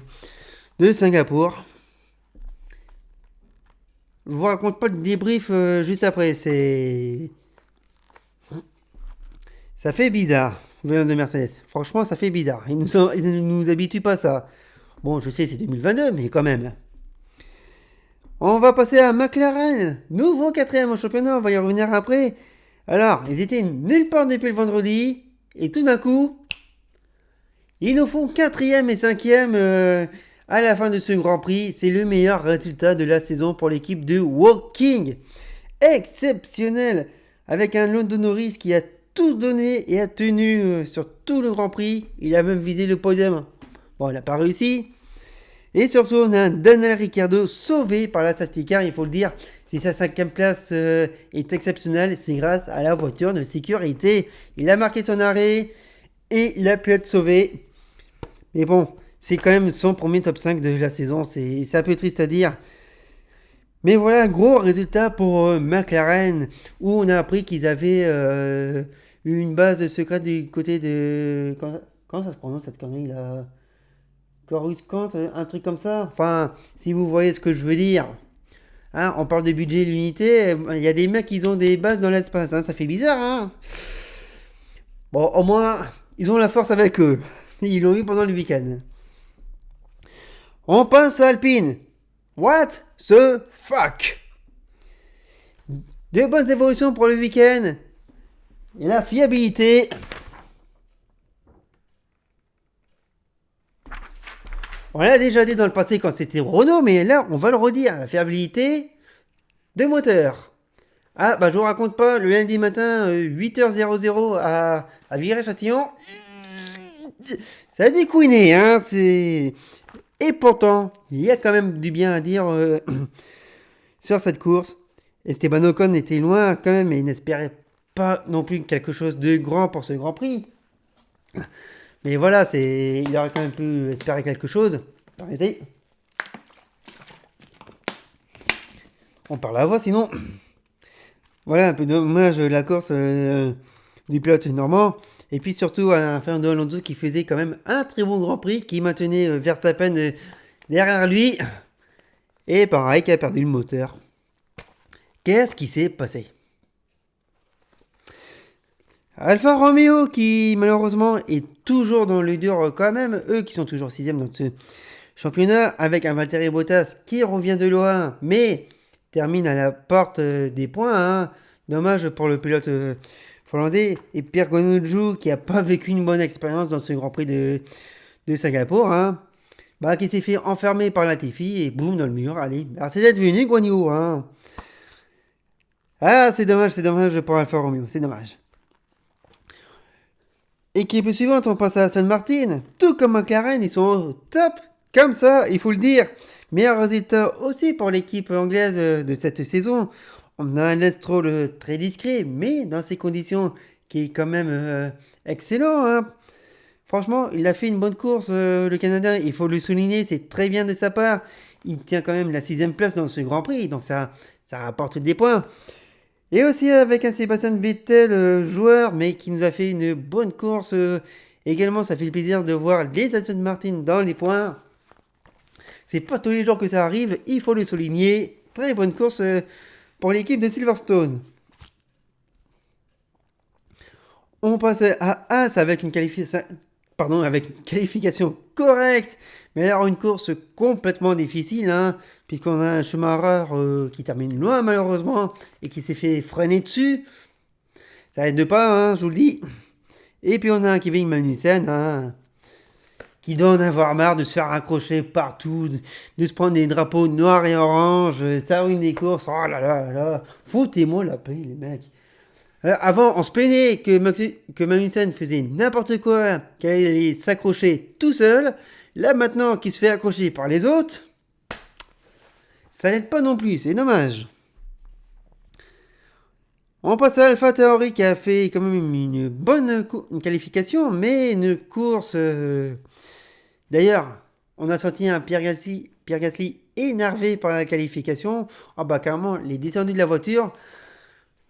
Singapour. Je vous raconte pas le débrief juste après. Ça fait bizarre, venant de Mercedes. Franchement, ça fait bizarre. Ils ne nous habituent pas à ça. Bon, je sais, c'est 2022, mais quand même. On va passer à McLaren. Nouveau quatrième au championnat, on va y revenir après. Alors, ils étaient nulle part depuis le vendredi. Et tout d'un coup, ils nous font quatrième et cinquième à la fin de ce Grand Prix. C'est le meilleur résultat de la saison pour l'équipe de Woking. Exceptionnel. Avec un Lando Norris qui a tout donné et a tenu sur tout le Grand Prix. Il a même visé le podium. Bon, il n'a pas réussi. Et surtout, on a un Daniel Ricciardo sauvé par la safety car, il faut le dire. Si sa cinquième place est exceptionnelle, c'est grâce à la voiture de sécurité. Il a marqué son arrêt et il a pu être sauvé. Mais bon, c'est quand même son premier top 5 de la saison. C'est un peu triste à dire. Mais voilà, un gros résultat pour McLaren, où on a appris qu'ils avaient une base secrète du côté de... Comment ça se prononce cette connerie là? Coruscant, un truc comme ça. Enfin, si vous voyez ce que je veux dire. Hein, on parle de budget limité, il y a des mecs qui ont des bases dans l'espace. Hein, ça fait bizarre, hein. Bon, au moins, ils ont la force avec eux. Ils l'ont eu pendant le week-end. On passe à Alpine. What the fuck? De bonnes évolutions pour le week-end. Et la fiabilité. On l'a déjà dit dans le passé quand c'était Renault, mais là, on va le redire. La fiabilité de moteur. Ah, bah je vous raconte pas, le lundi matin, 8h00 à Viray-Châtillon, ça a découiné, hein, c'est... Et pourtant, il y a quand même du bien à dire sur cette course. Esteban Ocon était loin quand même et il n'espérait pas non plus quelque chose de grand pour ce Grand Prix. Mais voilà, il aurait quand même pu espérer quelque chose. Arrêtez. On parle à la voix sinon. Voilà, un peu dommage la course du pilote normand. Et puis surtout un Fernando Alonso qui faisait quand même un très bon Grand Prix, qui maintenait Verstappen derrière lui. Et pareil, qui a perdu le moteur. Qu'est-ce qui s'est passé? Alfa Romeo qui malheureusement est toujours dans le dur quand même. Eux qui sont toujours 6ème dans ce championnat. Avec un Valtteri Bottas qui revient de loin. Mais termine à la porte des points. Hein. Dommage pour le pilote finlandais. Et Pierre Gonodju qui n'a pas vécu une bonne expérience dans ce Grand Prix de Singapour. Hein. Bah, qui s'est fait enfermer par Latifi et boum dans le mur. Allez, merci d'être venu Guan Yu. Hein. Ah, c'est dommage pour Alfa Romeo. C'est dommage. Équipe suivante, on passe à Aston Martin. Tout comme McLaren, ils sont au top. Comme ça, il faut le dire. Meilleur résultat aussi pour l'équipe anglaise de cette saison. On a un Lance Stroll très discret, mais dans ces conditions, qui est quand même excellent, hein. Franchement, il a fait une bonne course, le Canadien. Il faut le souligner, c'est très bien de sa part. Il tient quand même la 6ème place dans ce Grand Prix, donc ça rapporte des points. Et aussi avec un Sébastien Vettel, joueur, mais qui nous a fait une bonne course. Également, ça fait plaisir de voir les Aston Martin dans les points. C'est pas tous les jours que ça arrive, il faut le souligner. Très bonne course pour l'équipe de Silverstone. On passe à As avec une qualification correcte. Mais alors une course complètement difficile, hein, puisqu'on a un Schumacher qui termine loin malheureusement et qui s'est fait freiner dessus. Ça aide pas, hein, je vous le dis. Et puis on a un Kevin Magnussen, hein, qui doit en avoir marre de se faire accrocher partout, de se prendre des drapeaux noirs et orange. Ça ruine les courses. Oh là là là. Foutez-moi la paix, les mecs. Avant, on se plaignait que Magnussen faisait n'importe quoi, qu'il allait s'accrocher tout seul. Là, maintenant, qu'il se fait accrocher par les autres, ça n'aide pas non plus, c'est dommage. On passe à Alpha Tauri qui a fait quand même une bonne une qualification, mais une course... D'ailleurs, on a senti un Pierre Gasly énervé par la qualification. Ah bah carrément, les descendus de la voiture...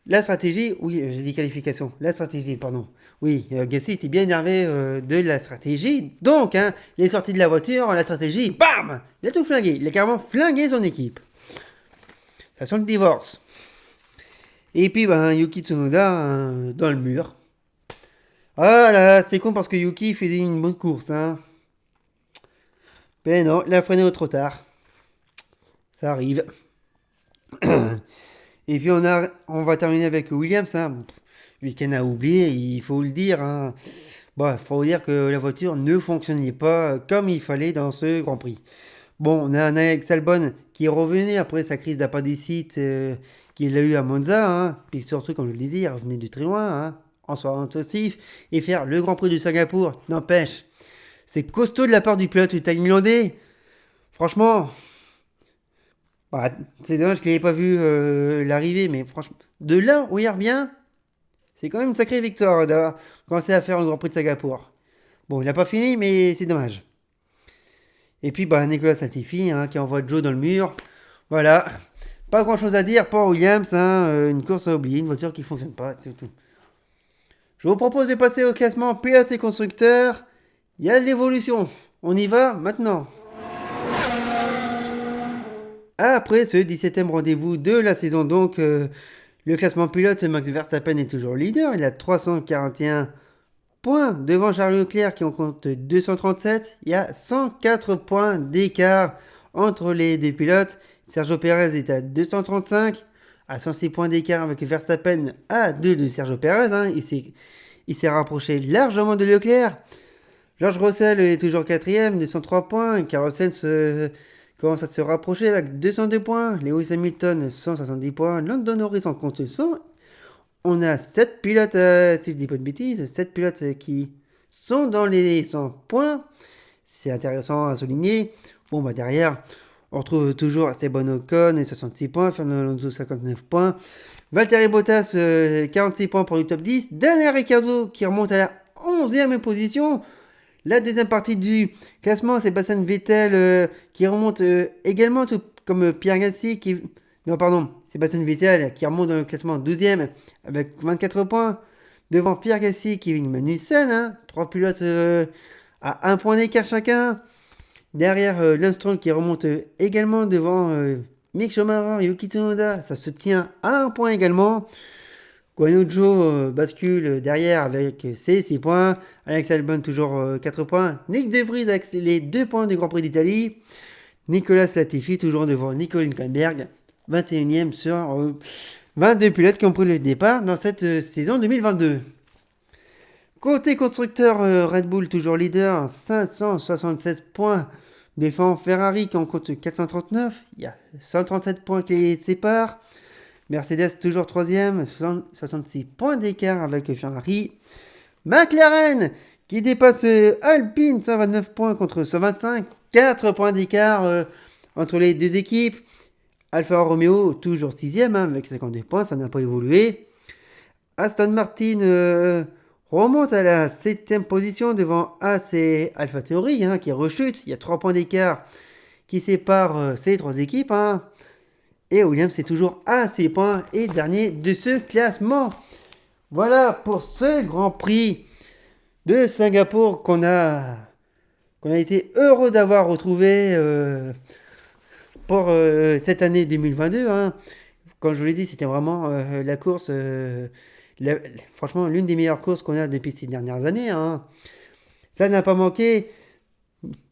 La stratégie, oui, j'ai dit qualification. La stratégie, pardon. Oui, Gasly était bien énervé de la stratégie. Donc, hein, il est sorti de la voiture, la stratégie, bam, il a tout flingué. Il a carrément flingué son équipe. Ça sent le divorce. Et puis, Yuki Tsunoda dans le mur. Ah là là, c'est con parce que Yuki faisait une bonne course. Hein. Mais non, il a freiné trop tard. Ça arrive. Et puis on va terminer avec Williams, hein. Week-end à oublier, il faut le dire. Hein. Bon, faut dire que la voiture ne fonctionnait pas comme il fallait dans ce Grand Prix. Bon, on a un Alex Albon qui est revenu après sa crise d'appendicite qu'il a eu à Monza. Hein. Puis surtout, comme je le disais, il revenait de très loin, hein, en soirée intensif. Et faire le Grand Prix de Singapour, n'empêche. C'est costaud de la part du pilote thaïlandais. Franchement... Bah, c'est dommage qu'il n'ait pas vu l'arrivée, mais franchement, de là où il revient, c'est quand même une sacrée victoire d'avoir commencé à faire le Grand Prix de Singapour. Bon, il n'a pas fini, mais c'est dommage. Et puis, Nicolas Latifi, hein, qui envoie Joe dans le mur. Voilà. Pas grand chose à dire pour Williams, hein, une course à oublier, une voiture qui ne fonctionne pas, c'est tout. Je vous propose de passer au classement pilote et constructeur. Il y a de l'évolution. On y va maintenant. Après ce 17e rendez-vous de la saison, donc, le classement pilote, Max Verstappen est toujours leader. Il a 341 points devant Charles Leclerc qui en compte 237. Il y a 104 points d'écart entre les deux pilotes. Sergio Perez est à 235, à 106 points d'écart avec Verstappen à 2 de Sergio Perez. Hein. Il s'est rapproché largement de Leclerc. George Russell est toujours 4e, 203 points. Carlos Sainz... commence à se rapprocher avec 202 points. Lewis Hamilton, 170 points. Lando Norris en compte 100. On a 7 pilotes, si je dis pas de bêtises, 7 pilotes qui sont dans les 100 points. C'est intéressant à souligner. Bon, derrière, on retrouve toujours Esteban Ocon, 66 points. Fernando Alonso, 59 points. Valtteri Bottas, 46 points pour le top 10. Daniel Ricciardo qui remonte à la 11e position. La deuxième partie du classement, c'est Sébastien Vettel qui remonte également, tout comme Pierre Gasly qui... Non, pardon, Sébastien Vettel qui remonte dans le classement 12e avec 24 points. Devant Pierre Gasly, Kevin Magnussen, hein, 3 pilotes à 1 point d'écart chacun. Derrière, Lance Stroll qui remonte également devant Mick Schumacher, Yuki Tsunoda. Ça se tient à 1 point également. Guanyu Zhou bascule derrière avec ses 6 points. Alex Albon toujours 4 points. Nick De Vries avec les 2 points du Grand Prix d'Italie. Nicolas Latifi toujours devant Nico Hülkenberg. 21e sur 22 pilotes qui ont pris le départ dans cette saison 2022. Côté constructeur, Red Bull toujours leader. 576 points. Défend Ferrari qui en compte 439. Il y a 137 points qui les séparent. Mercedes toujours 3e, 66 points d'écart avec Ferrari. McLaren qui dépasse Alpine, 129 points contre 125, 4 points d'écart entre les deux équipes. Alfa Romeo toujours 6ème avec 52 points, ça n'a pas évolué. Aston Martin remonte à la 7ème position devant As et AlphaTauri qui rechute. Il y a 3 points d'écart qui séparent ces trois équipes. Et Williams c'est toujours à 6 points et dernier de ce classement. Voilà pour ce Grand Prix de Singapour qu'on a été heureux d'avoir retrouvé pour cette année 2022. Comme je vous l'ai dit, c'était vraiment la course, franchement l'une des meilleures courses qu'on a depuis ces dernières années. Ça n'a pas manqué.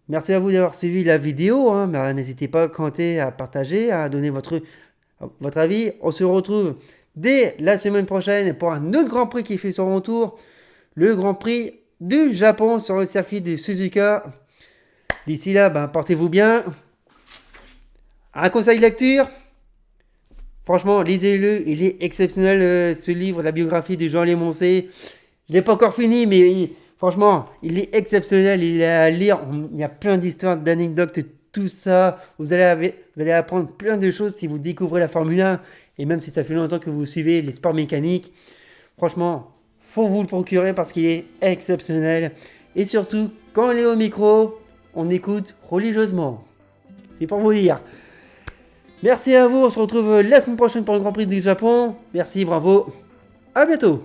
Merci à vous d'avoir suivi la vidéo. N'hésitez pas à commenter, à partager, à donner votre avis. On se retrouve dès la semaine prochaine pour un autre Grand Prix qui fait son retour. Le Grand Prix du Japon sur le circuit de Suzuka. D'ici là, portez-vous bien. Un conseil de lecture. Franchement, lisez-le. Il est exceptionnel ce livre, la biographie de Jean Lémoncé. Je ne l'ai pas encore fini, mais franchement, il est exceptionnel. Il est à lire. Il y a plein d'histoires, d'anecdotes, tout ça. Vous allez apprendre plein de choses si vous découvrez la Formule 1. Et même si ça fait longtemps que vous suivez les sports mécaniques. Franchement, faut vous le procurer parce qu'il est exceptionnel. Et surtout, quand on est au micro, on écoute religieusement. C'est pour vous dire. Merci à vous. On se retrouve la semaine prochaine pour le Grand Prix du Japon. Merci, bravo. À bientôt.